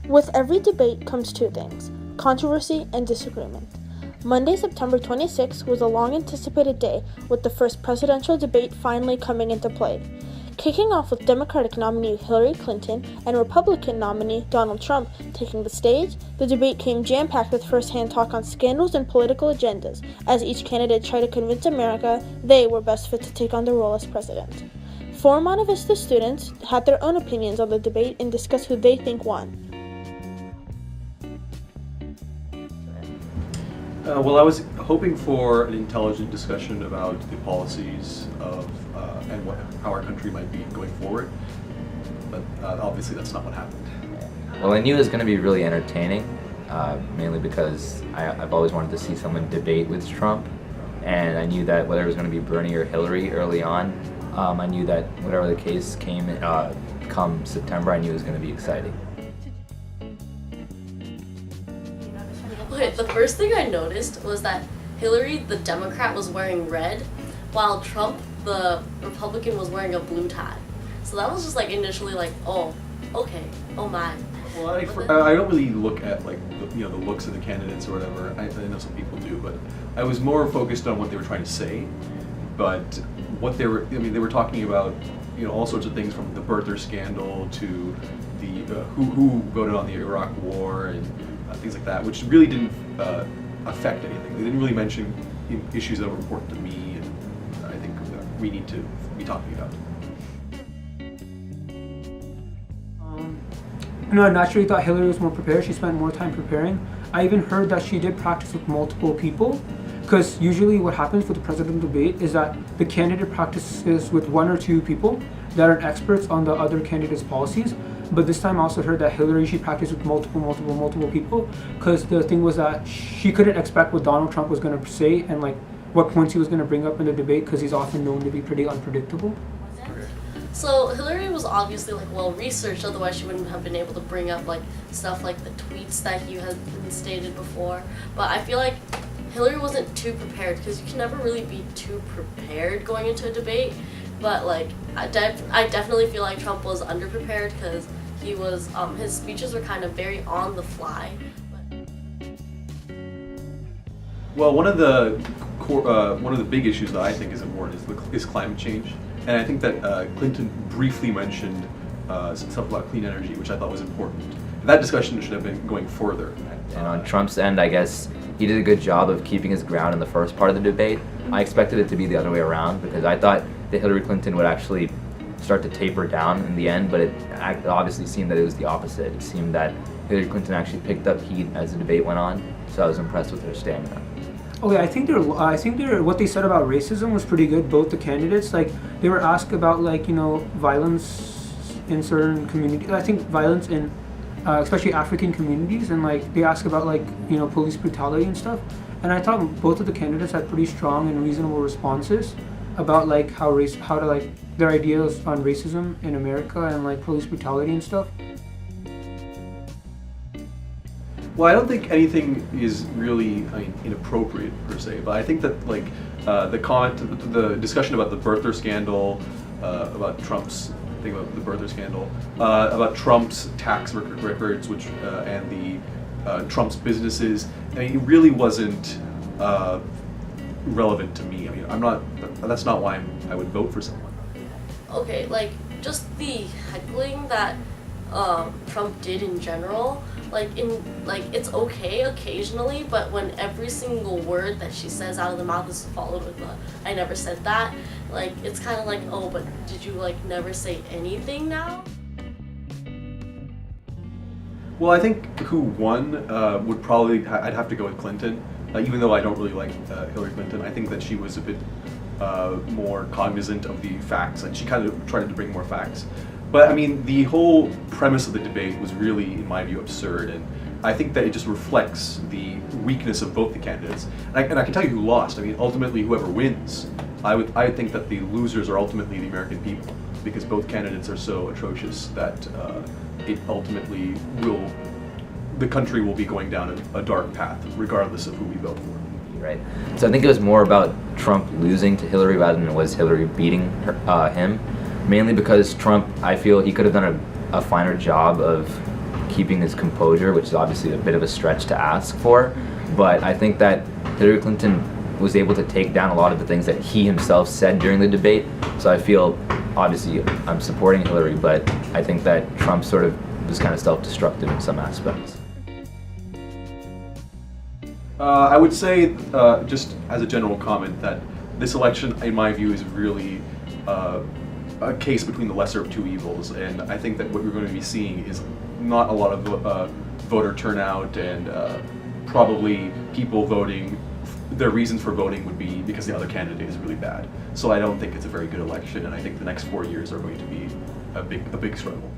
With every debate comes two things: controversy and disagreement. Monday, September 26 was a long-anticipated day, with the first presidential debate finally coming into play. Kicking off with Democratic nominee Hillary Clinton and Republican nominee Donald Trump taking the stage, the debate came jam-packed with first-hand talk on scandals and political agendas, as each candidate tried to convince America they were best fit to take on the role as president. Four Monte Vista students had their own opinions on the debate and discussed who they think won. Well, I was hoping for an intelligent discussion about the policies of and how our country might be going forward, but obviously that's not what happened. Well, I knew it was going to be really entertaining, mainly because I've always wanted to see someone debate with Trump, and I knew that whether it was going to be Bernie or Hillary early on, I knew that whatever the case came come September, I knew it was going to be exciting. Okay, the first thing I noticed was that Hillary, the Democrat, was wearing red, while Trump, the Republican, was wearing a blue tie. So that was just like initially like, oh, okay, oh my. Well, I don't really look at like the looks of the candidates or whatever. I know some people do, but I was more focused on what they were trying to say. But what they were talking about, all sorts of things from the birther scandal to the who voted on the Iraq War and things like that, which really didn't affect anything. They didn't really mention issues that were important to me, and I think we need to be talking about. I naturally thought Hillary was more prepared. She spent more time preparing. I even heard that she did practice with multiple people, because usually what happens for the presidential debate is that the candidate practices with one or two people that are experts on the other candidate's policies. But this time I also heard that Hillary, she practiced with multiple people, because the thing was that she couldn't expect what Donald Trump was going to say and like what points he was going to bring up in the debate, because he's often known to be pretty unpredictable. So Hillary was obviously like well researched, otherwise she wouldn't have been able to bring up like stuff like the tweets that he had stated before. But I feel like Hillary wasn't too prepared, because you can never really be too prepared going into a debate. But like I definitely feel like Trump was underprepared, because he was his speeches were kind of very on the fly. Well, one of the big issues that I think is important is climate change, and I think that Clinton briefly mentioned some stuff about clean energy, which I thought was important. That discussion should have been going further. And on Trump's end, I guess he did a good job of keeping his ground in the first part of the debate. I expected it to be the other way around, because I thought that Hillary Clinton would actually start to taper down in the end, but it obviously seemed that it was the opposite. It seemed that Hillary Clinton actually picked up heat as the debate went on, so I was impressed with her stamina. Okay, I think what they said about racism was pretty good. Both the candidates, like they were asked about violence in certain communities. I think violence in especially African communities, and like they asked about police brutality and stuff. And I thought both of the candidates had pretty strong and reasonable responses about their ideas on racism in America and like police brutality and stuff. Well, I don't think anything is really inappropriate per se, but I think that the discussion about the birther scandal, about Trump's thing about the birther scandal, about Trump's tax records, and the Trump's businesses, it really wasn't relevant to me. That's not why I would vote for someone. Okay, like just the heckling that Trump did in general. It's okay occasionally, but when every single word that she says out of the mouth is followed with "I never said that," it's kind of like, oh, but did you never say anything now? Well, I think who won would probably I'd have to go with Clinton, even though I don't really like Hillary Clinton. I think that she was a bit more cognizant of the facts, and she kind of tried to bring more facts. But the whole premise of the debate was really, in my view, absurd, and I think that it just reflects the weakness of both the candidates. And I can tell you who lost. Ultimately, whoever wins, I think that the losers are ultimately the American people, because both candidates are so atrocious that it ultimately the country will be going down a dark path, regardless of who we vote for. Right. So I think it was more about Trump losing to Hillary rather than it was Hillary beating him. Mainly because Trump, I feel he could have done a finer job of keeping his composure, which is obviously a bit of a stretch to ask for. But I think that Hillary Clinton was able to take down a lot of the things that he himself said during the debate. So I feel, obviously, I'm supporting Hillary, but I think that Trump sort of was kind of self-destructive in some aspects. I would say, just as a general comment, that this election, in my view, is really a case between the lesser of two evils, and I think that what we're going to be seeing is not a lot of voter turnout, and probably people voting, their reasons for voting would be because the other candidate is really bad. So I don't think it's a very good election, and I think the next 4 years are going to be a big struggle.